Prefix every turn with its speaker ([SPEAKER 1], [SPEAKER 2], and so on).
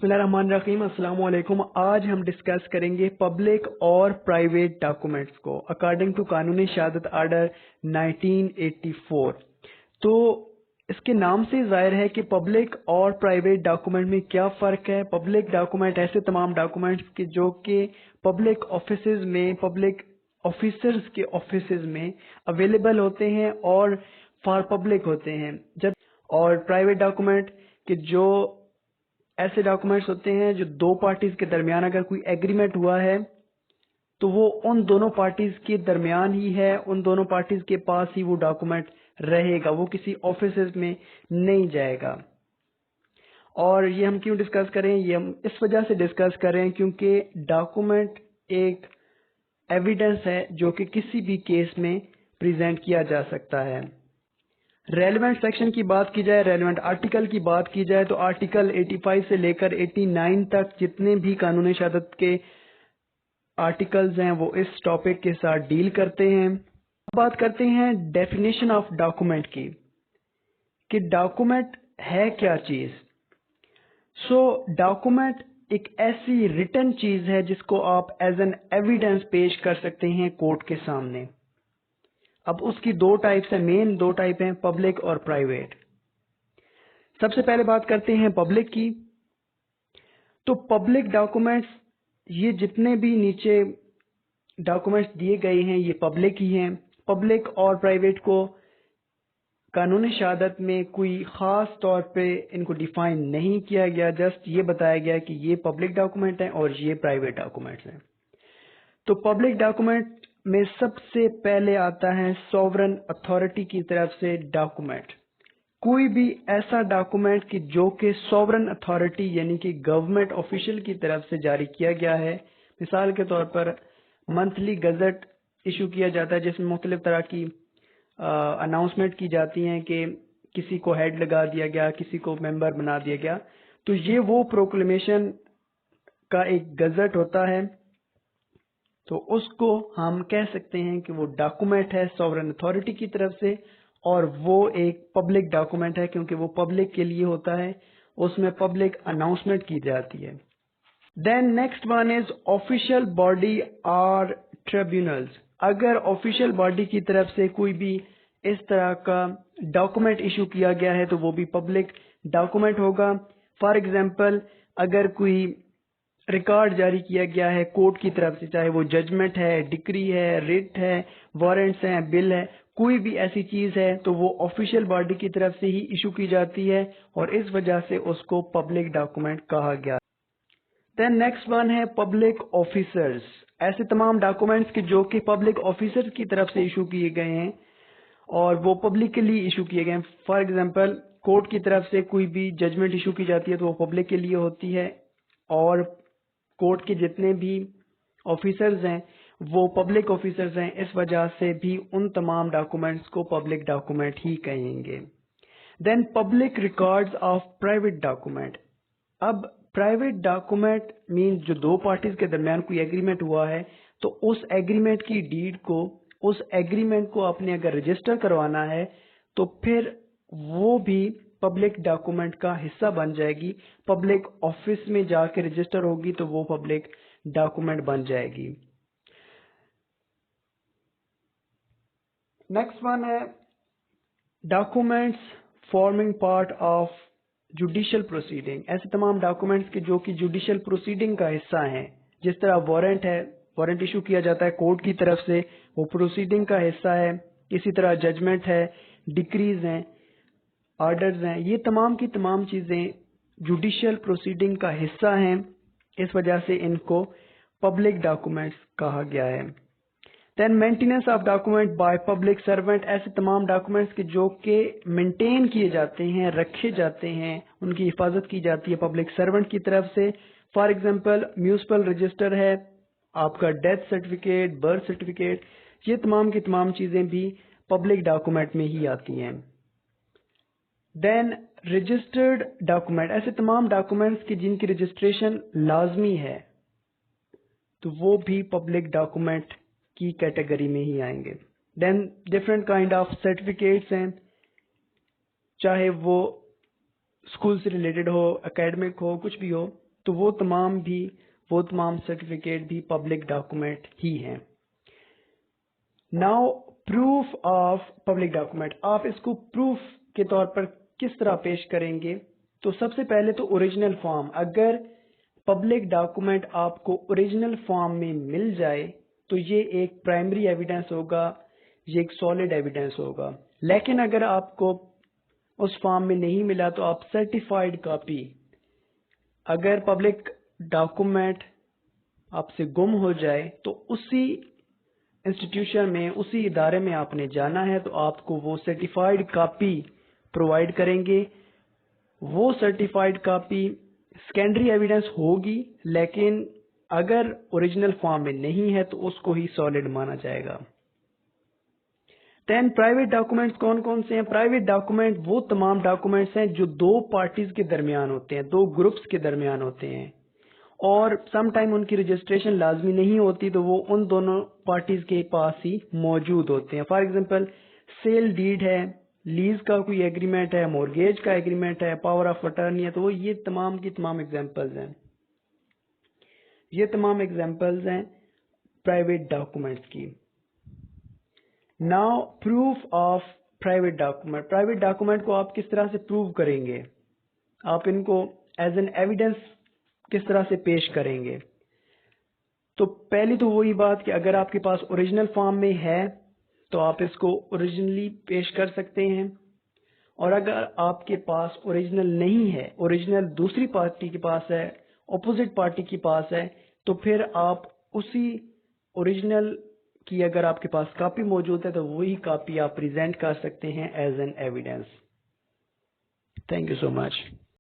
[SPEAKER 1] बिस्मिल्लाहिर्रहमानिर्रहीम। अस्सलाम वालेकुम। आज हम डिस्कस करेंगे पब्लिक और प्राइवेट डॉक्यूमेंट्स को अकॉर्डिंग टू कानूनी शहादत आर्डर 1984। तो इसके नाम से जाहिर है कि पब्लिक और प्राइवेट डॉक्यूमेंट में क्या फ़र्क है। पब्लिक डॉक्यूमेंट ऐसे तमाम डॉक्यूमेंट्स के जो कि पब्लिक ऑफिसेज में, पब्लिक ऑफिसर्स के ऑफिसेज में अवेलेबल होते हैं और फॉर पब्लिक होते हैं। जब और प्राइवेट डॉक्यूमेंट कि जो ऐसे डॉक्यूमेंट्स होते हैं जो दो पार्टीज के दरमियान अगर कोई एग्रीमेंट हुआ है तो वो उन दोनों पार्टीज के दरमियान ही है, उन दोनों पार्टीज के पास ही वो डॉक्यूमेंट रहेगा, वो किसी ऑफिस में नहीं जाएगा। और ये हम क्यों डिस्कस करें, ये हम इस वजह से डिस्कस करें क्योंकि डॉक्यूमेंट एक एविडेंस है जो कि किसी भी केस में प्रेजेंट किया जा सकता है। रेलेवेंट सेक्शन की बात की जाए, रेलेवेंट आर्टिकल की बात की जाए तो आर्टिकल 85 से लेकर 89 तक जितने भी कानूनी शहादत के आर्टिकल्स हैं वो इस टॉपिक के साथ डील करते हैं। बात करते हैं डेफिनेशन ऑफ डॉक्यूमेंट की कि डॉक्यूमेंट है क्या चीज। डॉक्यूमेंट एक ऐसी रिटन चीज है जिसको आप एज एन एविडेंस पेश कर सकते हैं कोर्ट के सामने। अब उसकी दो टाइप्स हैं, मेन दो टाइप हैं, पब्लिक और प्राइवेट। सबसे पहले बात करते हैं पब्लिक की। तो पब्लिक डॉक्यूमेंट्स, ये जितने भी नीचे डॉक्यूमेंट्स दिए गए हैं ये पब्लिक ही हैं। पब्लिक और प्राइवेट को कानूनी शहादत में कोई खास तौर पे इनको डिफाइन नहीं किया गया, जस्ट ये बताया गया कि ये पब्लिक डॉक्यूमेंट हैं और ये प्राइवेट डॉक्यूमेंट्स हैं। तो पब्लिक डॉक्यूमेंट में सबसे पहले आता है सॉवरन अथॉरिटी की तरफ से डॉक्यूमेंट। कोई भी ऐसा डॉक्यूमेंट कि जो कि सॉवरन अथॉरिटी यानी कि गवर्नमेंट ऑफिशियल की तरफ से जारी किया गया है। मिसाल के तौर पर मंथली गजट इशू किया जाता है जिसमें मुख्तलिफ तरह की अनाउंसमेंट की जाती हैं कि किसी को हेड लगा दिया गया, किसी को मेंबर बना दिया गया। तो ये वो प्रोक्लेमेशन का एक गजट होता है, तो उसको हम कह सकते हैं कि वो डॉक्यूमेंट है सॉवरन अथॉरिटी की तरफ से और वो एक पब्लिक डॉक्यूमेंट है क्योंकि वो पब्लिक के लिए होता है, उसमें पब्लिक अनाउंसमेंट की जाती है। Then next one is official body और ट्रिब्यूनल्स। अगर ऑफिशियल बॉडी की तरफ से कोई भी इस तरह का डॉक्यूमेंट इशू किया गया है तो वो भी पब्लिक डॉक्यूमेंट होगा। फॉर एग्जाम्पल, अगर कोई रिकॉर्ड जारी किया गया है कोर्ट की तरफ से, चाहे वो जजमेंट है, डिक्री है, रिट है, वारंट्स हैं, बिल है, कोई भी ऐसी चीज है तो वो ऑफिशियल बॉडी की तरफ से ही इशू की जाती है और इस वजह से उसको पब्लिक डॉक्यूमेंट कहा गया। देन नेक्स्ट वन है पब्लिक ऑफिसर्स। ऐसे तमाम डॉक्यूमेंट्स के जो कि पब्लिक ऑफिसर्स की तरफ से इशू किए गए हैं और वो पब्लिकली इशू किए गए हैं। फॉर एग्जाम्पल, कोर्ट की तरफ से कोई भी जजमेंट इशू की जाती है तो वो पब्लिक के लिए होती है और कोर्ट के जितने भी ऑफिसर्स हैं वो पब्लिक ऑफिसर्स हैं, इस वजह से भी उन तमाम डॉक्यूमेंट्स को पब्लिक डॉक्यूमेंट ही कहेंगे। Then public records of private document. अब प्राइवेट डॉक्यूमेंट मीन जो दो पार्टीज के दरमियान कोई एग्रीमेंट हुआ है तो उस एग्रीमेंट की डीड को, उस एग्रीमेंट को आपने अगर रजिस्टर करवाना है तो फिर वो भी पब्लिक डॉक्यूमेंट का हिस्सा बन जाएगी। पब्लिक ऑफिस में जाके रजिस्टर होगी तो वो पब्लिक डॉक्यूमेंट बन जाएगी। नेक्स्ट वन है documents forming part of judicial proceeding. ऐसे तमाम डॉक्यूमेंट्स के जो कि जुडिशियल प्रोसीडिंग का हिस्सा हैं, जिस तरह वारंट है, वारंट इशू किया जाता है कोर्ट की तरफ से, वो प्रोसीडिंग का हिस्सा है। इसी तरह जजमेंट है, डिक्रीज हैं, ऑर्डर्स हैं, ये तमाम की तमाम चीजें जुडिशियल प्रोसीडिंग का हिस्सा हैं, इस वजह से इनको पब्लिक डॉक्यूमेंट्स कहा गया है। Then maintenance of document by public servant. ऐसे तमाम डॉक्यूमेंट्स के जो कि मेंटेन किए जाते हैं, रखे जाते हैं, उनकी हिफाजत की जाती है पब्लिक सर्वेंट की तरफ से। फॉर एग्जांपल, म्यूनिसिपल रजिस्टर है, आपका डेथ सर्टिफिकेट, बर्थ सर्टिफिकेट, ये तमाम की तमाम चीजें भी पब्लिक डॉक्यूमेंट में ही आती हैं। Then registered document. ऐसे तमाम डॉक्यूमेंट्स की जिनकी रजिस्ट्रेशन लाजमी है तो वो भी पब्लिक डॉक्यूमेंट की कैटेगरी में ही आएंगे। Then different kind of certificates हैं, चाहे वो स्कूल से रिलेटेड हो, एकेडमिक हो, कुछ भी हो, तो वो तमाम सर्टिफिकेट भी पब्लिक डॉक्यूमेंट ही हैं। Now proof of public document, आप इसको प्रूफ के तौर पर किस तरह पेश करेंगे? तो सबसे पहले तो ओरिजिनल फॉर्म, अगर पब्लिक डॉक्यूमेंट आपको ओरिजिनल फॉर्म में मिल जाए तो ये एक प्राइमरी एविडेंस होगा, ये एक सॉलिड एविडेंस होगा। लेकिन अगर आपको उस फॉर्म में नहीं मिला तो आप सर्टिफाइड कॉपी, अगर पब्लिक डॉक्यूमेंट आपसे गुम हो जाए तो उसी इंस्टीट्यूशन में, उसी इदारे में आपने जाना है, तो आपको वो सर्टिफाइड कॉपी प्रोवाइड करेंगे। वो सर्टिफाइड कॉपी सेकेंडरी एविडेंस होगी, लेकिन अगर ओरिजिनल फॉर्म में नहीं है तो उसको ही सॉलिड माना जाएगा। देन प्राइवेट डॉक्यूमेंट्स कौन कौन से हैं? प्राइवेट डॉक्यूमेंट वो तमाम डॉक्यूमेंट्स हैं जो दो पार्टीज के दरमियान होते हैं, दो ग्रुप्स के दरमियान होते हैं, और सम टाइम उनकी रजिस्ट्रेशन लाजमी नहीं होती, तो वो उन दोनों पार्टीज के पास ही मौजूद होते हैं। फॉर एग्जांपल सेल डीड है, लीज का कोई एग्रीमेंट है, मॉर्गेज का एग्रीमेंट है, पावर ऑफ अटर्नी है, तो वो ये तमाम की तमाम एग्जांपल्स हैं। ये तमाम एग्जांपल्स हैं प्राइवेट डॉक्यूमेंट्स की। Now proof of private document, private document को आप किस तरह से प्रूव करेंगे? आप इनको एज एन एविडेंस किस तरह से पेश करेंगे? तो पहली तो वही बात कि अगर आपके पास ओरिजिनल फॉर्म में है तो आप इसको ओरिजिनली पेश कर सकते हैं, और अगर आपके पास ओरिजिनल नहीं है, ओरिजिनल दूसरी पार्टी के पास है, ऑपोजिट पार्टी के पास है, तो फिर आप उसी ओरिजिनल की अगर आपके पास कॉपी मौजूद है तो वही कॉपी आप प्रेजेंट कर सकते हैं as an evidence. Thank you so much.